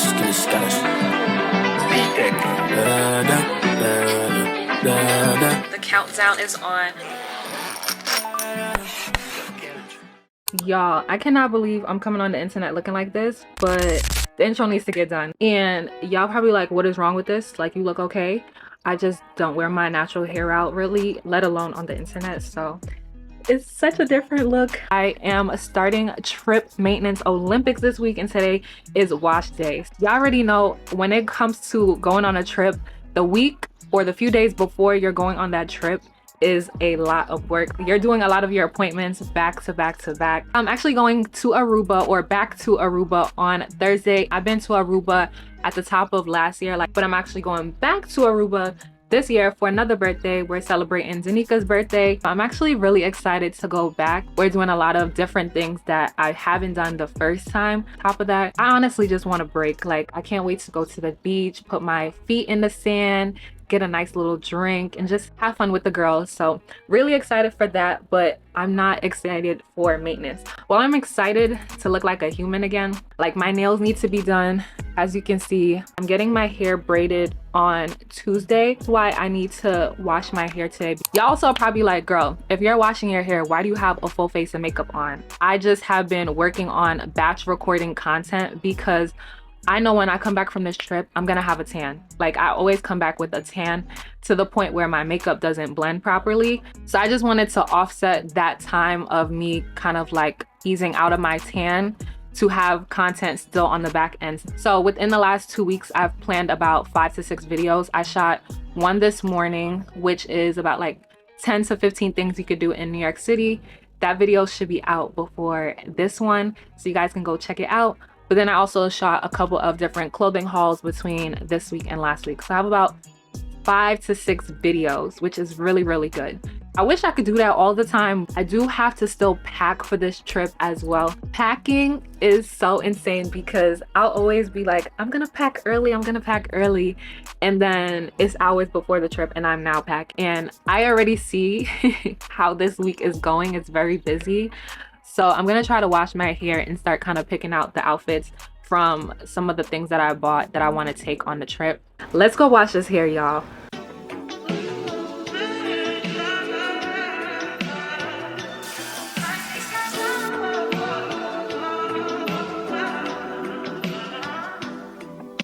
The countdown is on. Y'all, I cannot believe I'm coming on the internet looking like this, but the intro needs to get done. And y'all probably like, what is wrong with this? Like, you look okay. I just don't wear my natural hair out really, let alone on the internet. So it's such a different look. I am starting trip maintenance Olympics this week, and today is wash day. Y'all already know when it comes to going on a trip, the week or the few days before you're going on that trip is a lot of work. You're doing a lot of your appointments back to back to back. I'm actually going to Aruba, or back to Aruba, on Thursday. I've been to Aruba at the top of last year, but I'm actually going back to Aruba this year for another birthday. We're celebrating Danika's birthday. I'm actually really excited to go back. We're doing a lot of different things that I haven't done the first time. Top of that, I honestly just want a break. Like, I can't wait to go to the beach, put my feet in the sand, get a nice little drink, and just have fun with the girls. So really excited for that, but I'm not excited for maintenance. Well, I'm excited to look like a human again. Like, my nails need to be done. As you can see, I'm getting my hair braided on Tuesday. That's why I need to wash my hair today. Y'all also are probably like, girl, if you're washing your hair, why do you have a full face of makeup on? I just have been working on batch recording content because I know when I come back from this trip, I'm gonna have a tan. Like, I always come back with a tan to the point where my makeup doesn't blend properly. So I just wanted to offset that time of me kind of like easing out of my tan to have content still on the back end. So within the last 2 weeks, I've planned about 5 to 6 videos. I shot one this morning, which is about like 10 to 15 things you could do in New York City. That video should be out before this one, so you guys can go check it out. But then I also shot a couple of different clothing hauls between this week and last week. So I have about 5 to 6 videos, which is really, really good. I wish I could do that all the time. I do have to still pack for this trip as well. Packing is so insane because I'll always be like, I'm gonna pack early, I'm gonna pack early. And then it's hours before the trip and I'm now packed. And I already see how this week is going. It's very busy. So I'm gonna try to wash my hair and start kind of picking out the outfits from some of the things that I bought that I want to take on the trip. Let's go wash this hair, y'all.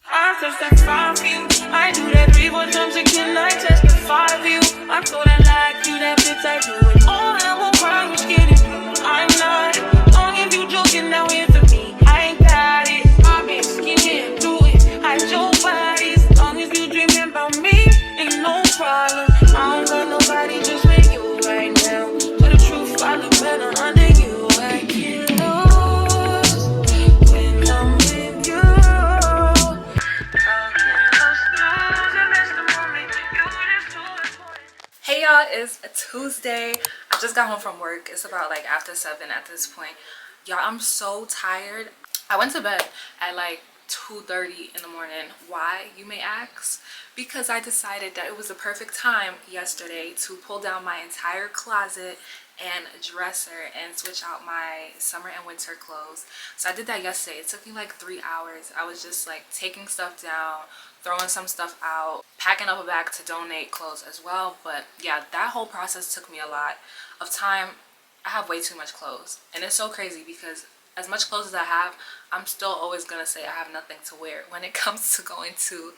I testify for you. I do that 3-4 times again. I testify for you. I'm so that like you, that bitch I do it. Oh, I won't cry, I'm scared. I'm not. Long as you joking, now here for me. I ain't got it. I'm skinny, do it. I your body. As long as you dreaming about me, ain't no problem. I don't got nobody just with you right now. But the truth, I look better under you. I get lost when I'm with you. Hey y'all, it's a Tuesday. I just got home from work. It's about like after 7 at this point. Y'all, I'm so tired. I went to bed at like 2:30 in the morning. Why, you may ask? Because I decided that it was the perfect time yesterday to pull down my entire closet and dresser and switch out my summer and winter clothes. So I did that yesterday. It took me like 3 hours. I was just like taking stuff down, throwing some stuff out, packing up a bag to donate clothes as well. But yeah, that whole process took me a lot of time. I have way too much clothes, and it's so crazy because as much clothes as I have, I'm still always gonna say I have nothing to wear. When it comes to going to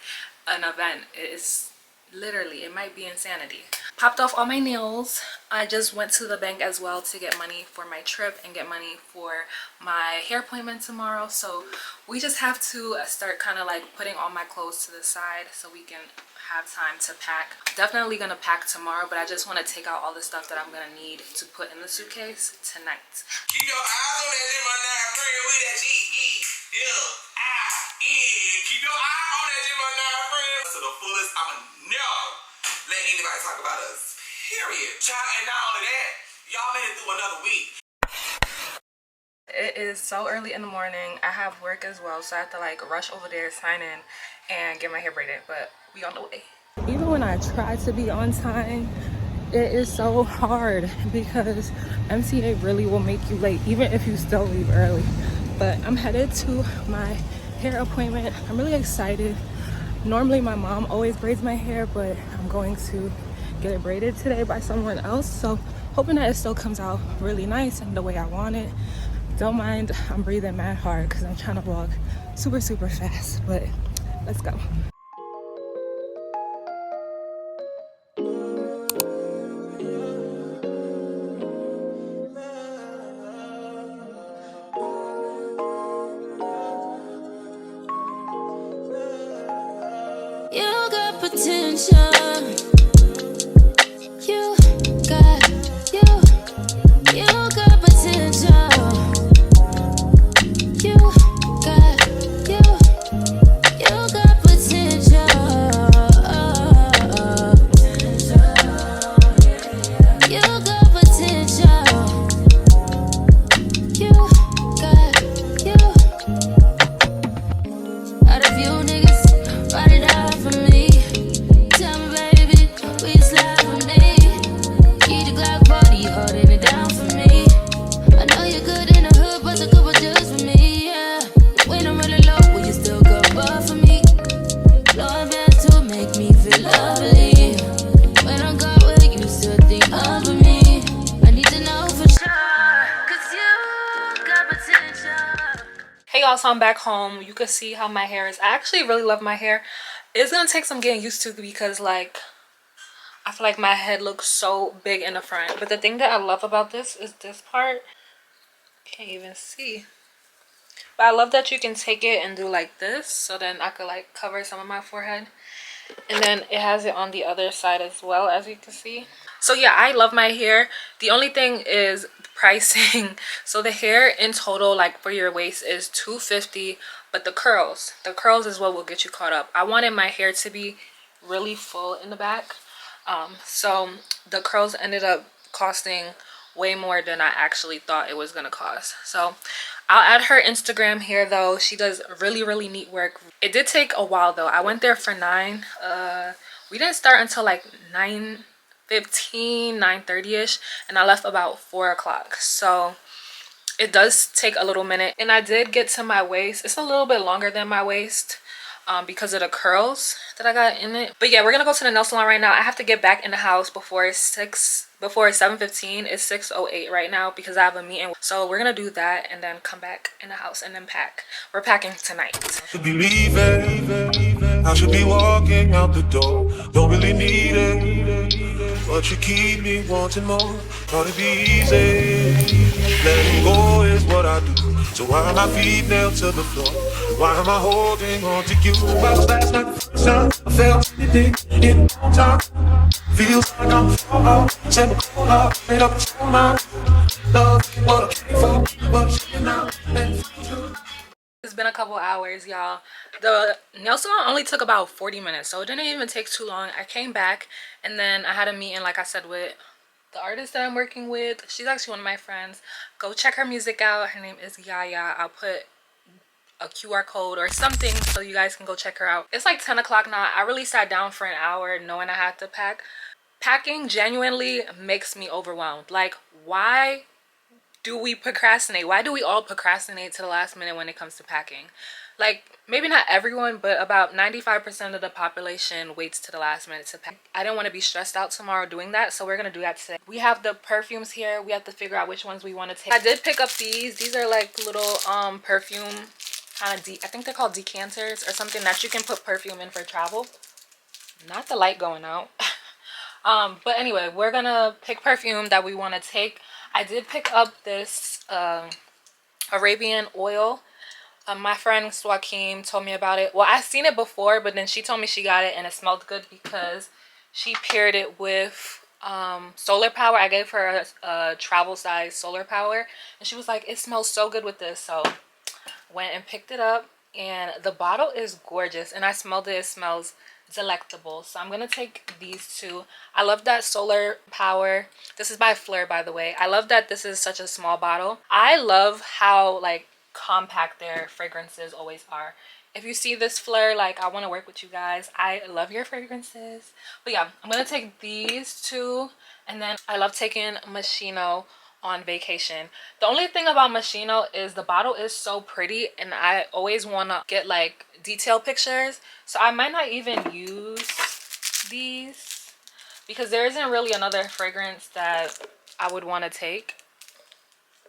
an event, it's literally, it might be insanity. Popped off all my nails. I just went to the bank as well to get money for my trip and get money for my hair appointment tomorrow. So we just have to start kind of like putting all my clothes to the side so we can have time to pack. Definitely gonna pack tomorrow, but I just want to take out all the stuff that I'm gonna need to put in the suitcase tonight. Keep your eyes on that Gemini friend with that G-E. L-I-N. Keep your eye on that Gemini friend. To the fullest, I'ma never let anybody talk about us. Period. Child, and not only that, y'all made it through another week. It is so early in the morning. I have work as well, so I have to like rush over there, sign in, and get my hair braided, but we on the way. Even when I try to be on time, it is so hard because MTA really will make you late even if you still leave early. But I'm headed to my hair appointment. I'm really excited. Normally my mom always braids my hair, but I'm going to get it braided today by someone else. So hoping that it still comes out really nice and the way I want it. Don't mind I'm breathing mad hard because I'm trying to walk super fast, but let's go. You got potential. You got you got potential. You got you got potential. You got potential. You got you. Out of you niggas, write it out for me. Tell me, baby, will you slide for me? Keep the Glock body holding it down for me. I know you're good in the hood, but the good was just for me, yeah. When I'm really low, will you still go above for me? Blowing bands to make me feel lovely. When I'm gone, will you still think of me? I need to know for sure, 'cause you got potential. Hey y'all, so I'm back home. You can see how my hair is. I actually really love my hair. It's gonna take some getting used to because like I feel like my head looks so big in the front. But the thing that I love about this is this part. Can't even see. But I love that you can take it and do like this, so then I could like cover some of my forehead. And then it has it on the other side as well, as you can see. So yeah, I love my hair. The only thing is pricing. So the hair in total, like for your waist, is $250, but the curls is what will get you caught up. I wanted my hair to be really full in the back, so the curls ended up costing way more than I actually thought it was gonna cost. So I'll add her Instagram here though. She does really neat work. It did take a while though. I went there for 9. We didn't start until like 9:15, 9:30ish, and I left about 4 o'clock. So it does take a little minute. And I did get to my waist. It's a little bit longer than my waist because of the curls that I got in it. But yeah, we're gonna go to the nail salon right now. I have to get back in the house before 7:15. It's 6:08 right now because I have a meeting. So we're gonna do that and then come back in the house and then pack. We're packing tonight. I should be leaving, I should be walking out the door. Don't really need it, but you keep me wanting more. Thought it'd be easy, letting go is what I do. So why are my feet nailed to the floor? Why am I holding on to you? Well, that's not the first time I felt anything in a long time. Feels like I'm falling off, send a cold heart, made up a mind. Love is what I came for, but you're not and true. It's been a couple hours, y'all. The nail salon only took about 40 minutes, so it didn't even take too long. I came back and then I had a meeting, like I said, with the artist that I'm working with. She's actually one of my friends. Go check her music out. Her name is Yaya. I'll put a QR code or something so you guys can go check her out. It's like 10 o'clock now. I really sat down for an hour knowing I had to pack. Packing genuinely makes me overwhelmed. Like, why do we procrastinate? Why do we all procrastinate to the last minute when it comes to packing? Like, maybe not everyone, but about 95% of the population waits to the last minute to pack. I didn't want to be stressed out tomorrow doing that, so we're gonna do that today. We have the perfumes here. We have to figure out which ones we want to take. I did pick up these are like little perfume kind of I think they're called decanters or something that you can put perfume in for travel. Not the light going out. But anyway, we're gonna pick perfume that we want to take. I did pick up this Arabian oil. My friend Joaquin told me about it. Well, I've seen it before, but then she told me she got it and it smelled good because she paired it with solar power. I gave her a travel size solar power and she was like, it smells so good with this. So went and picked it up and the bottle is gorgeous and I smelled it. It smells delectable. So I'm gonna take these two. I love that solar power. This is by Fleur, by the way. I love that this is such a small bottle. I love how like compact their fragrances always are. If you see this Fleur, like, I want to work with you guys. I love your fragrances. But yeah, I'm gonna take these two and then I love taking Moschino on vacation. The only thing about Moschino is the bottle is so pretty, and I always want to get like detail pictures, so I might not even use these because there isn't really another fragrance that I would want to take.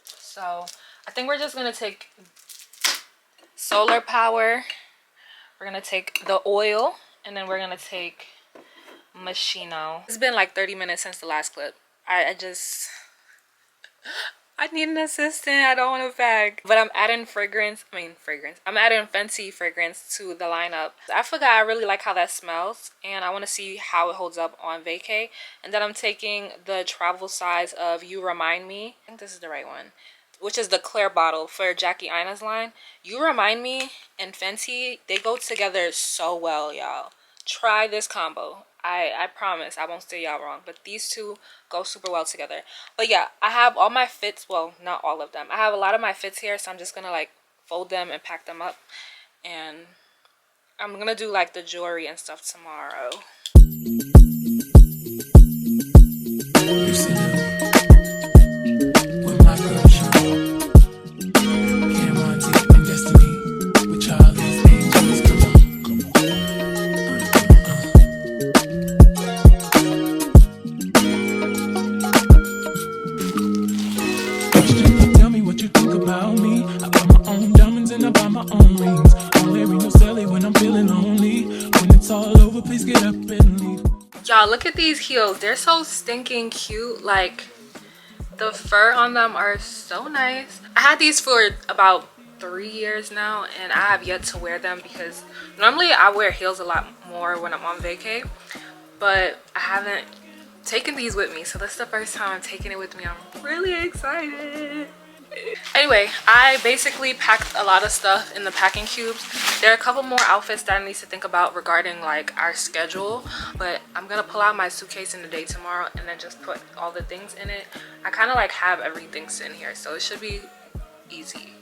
So I think we're just gonna take Solar Power, we're gonna take the oil, and then we're gonna take Moschino. It's been like 30 minutes since the last clip. I need an assistant. I don't want to bag. But I'm adding I'm adding Fenty fragrance to the lineup. I forgot I really like how that smells, and I want to see how it holds up on vacay. And then I'm taking the travel size of You Remind Me. I think this is the right one, which is the clear bottle for Jackie Aina's line. You Remind Me and Fenty, they go together so well, y'all. Try this combo. I promise I won't steer y'all wrong, but these two go super well together. But yeah, I have all my fits, well, not all of them. I have a lot of my fits here, so I'm just gonna like fold them and pack them up, and I'm gonna do like the jewelry and stuff tomorrow. Y'all, look at these heels. They're so stinking cute. Like, the fur on them are so nice. I had these for about 3 years now, and I have yet to wear them because normally I wear heels a lot more when I'm on vacay, but I haven't taken these with me, so this is the first time I'm taking it with me. I'm really excited. Anyway, I basically packed a lot of stuff in the packing cubes. There are a couple more outfits that I need to think about regarding like our schedule, but I'm gonna pull out my suitcase in the day tomorrow and then just put all the things in it. I kind of like have everything sitting here, so it should be easy,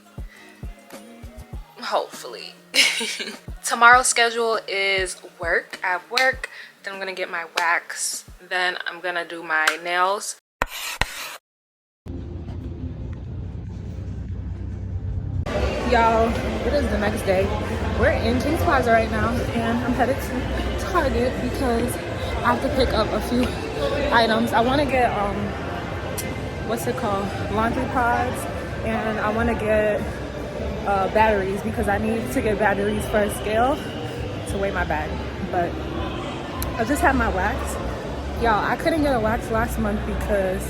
hopefully. Tomorrow's schedule is work. I have work, then I'm gonna get my wax, then I'm gonna do my nails. Y'all, it is the next day. We're in Kings Plaza right now, and I'm headed to Target because I have to pick up a few items. I want to get what's it called, laundry pods, and I want to get batteries because I need to get batteries for a scale to weigh my bag. But I just had my wax. Y'all, I couldn't get a wax last month because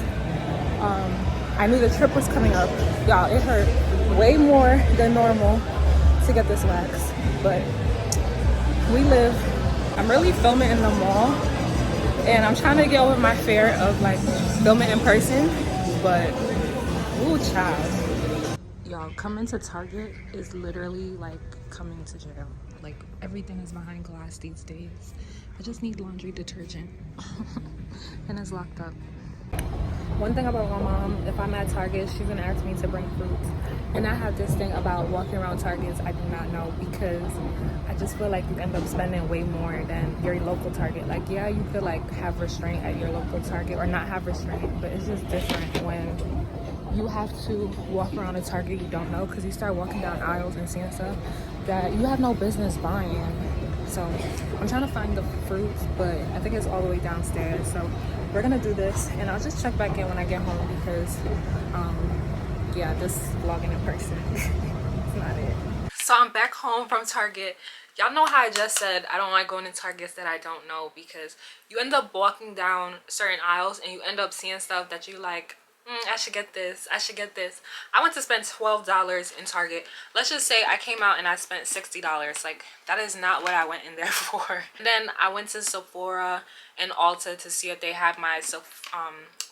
I knew the trip was coming up. Y'all, it hurt way more than normal to get this wax, but I'm really filming in the mall, and I'm trying to get over my fear of like filming in person, but ooh, child. Y'all, coming to Target is literally like coming to jail. Like, everything is behind glass these days. I just need laundry detergent and it's locked up. One thing about my mom, if I'm at Target, she's gonna ask me to bring fruits. And I have this thing about walking around Targets I do not know, because I just feel like you end up spending way more than your local Target. Like, yeah, you could like have restraint at your local Target or not have restraint, but it's just different when you have to walk around a Target you don't know, because you start walking down aisles and seeing stuff that you have no business buying. So I'm trying to find the fruits, but I think it's all the way downstairs. So we're gonna do this, and I'll just check back in when I get home because yeah, just vlogging in person it's not it. So I'm back home from Target. Y'all know how I just said I don't like going to Targets that I don't know, because you end up walking down certain aisles and you end up seeing stuff that you like, I should get this, I should get this. I went to spend $12 in Target. Let's just say I came out and I spent $60. Like, that is not what I went in there for. Then I went to Sephora and Ulta to see if they had my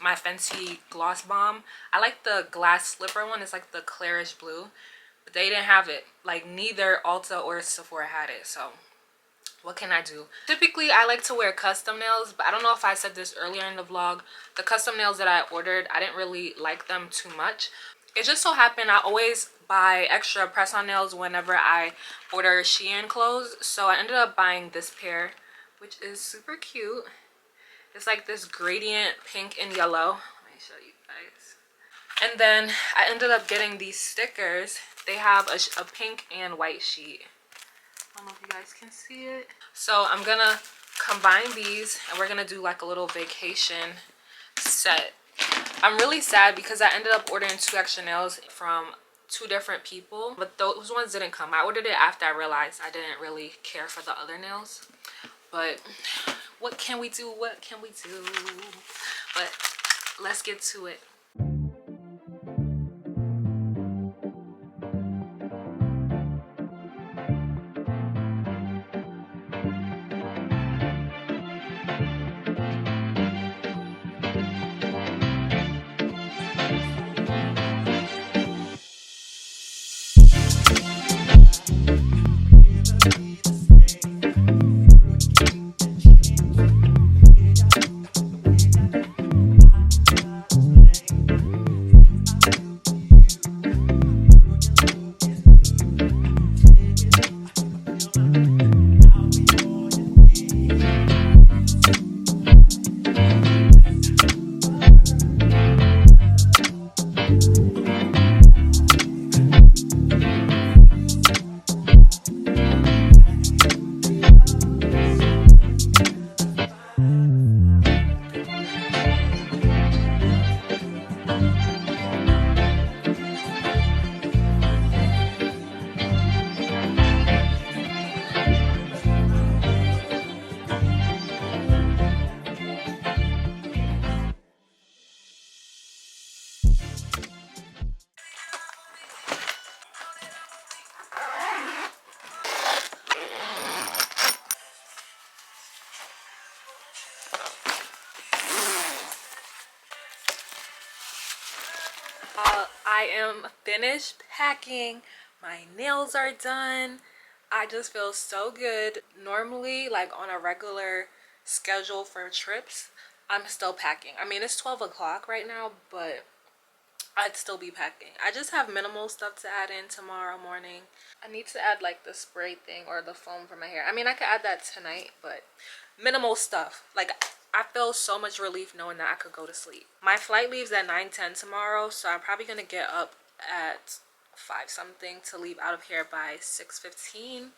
my Fenty Gloss Bomb. I like the glass slipper one. It's like the clarish blue. But they didn't have it. Like, neither Ulta or Sephora had it. So what can I do? Typically, I like to wear custom nails, but I don't know if I said this earlier in the vlog. The custom nails that I ordered, I didn't really like them too much. It just so happened I always buy extra press-on nails whenever I order Shein clothes. So I ended up buying this pair, which is super cute. It's like this gradient pink and yellow. Let me show you guys. And then I ended up getting these stickers. They have a pink and white sheet. I don't know if you guys can see it. So I'm gonna combine these and we're gonna do like a little vacation set. I'm really sad because I ended up ordering 2 extra nails from 2 different people, but those ones didn't come. I ordered it after I realized I didn't really care for the other nails. But what can we do? What can we do? But let's get to it. I am finished packing. My nails are done. I just feel so good. Normally, like on a regular schedule for trips, I'm still packing. I mean, it's 12 o'clock right now, but I'd still be packing. I just have minimal stuff to add in tomorrow morning. I need to add like the spray thing or the foam for my hair. I mean, I could add that tonight, but minimal stuff. Like, I feel so much relief knowing that I could go to sleep. My flight leaves at 9:10 tomorrow, so I'm probably gonna get up at 5 something to leave out of here by 6:15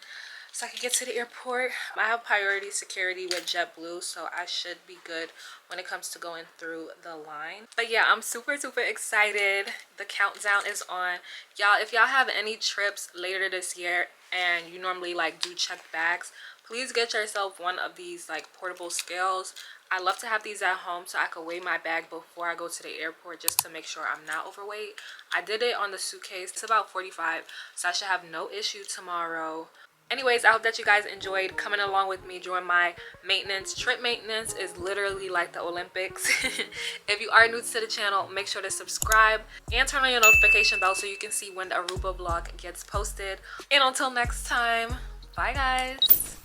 so I can get to the airport. I have priority security with JetBlue, so I should be good when it comes to going through the line. But yeah, I'm super excited. The countdown is on. Y'all, if y'all have any trips later this year and you normally like do check bags, please get yourself one of these like portable scales. I love to have these at home so I could weigh my bag before I go to the airport just to make sure I'm not overweight. I did it on the suitcase. It's about 45, so I should have no issue tomorrow. Anyways, I hope that you guys enjoyed coming along with me during my maintenance. Trip maintenance is literally like the Olympics. If you are new to the channel, make sure to subscribe and turn on your notification bell so you can see when the Aruba vlog gets posted. And until next time, bye guys.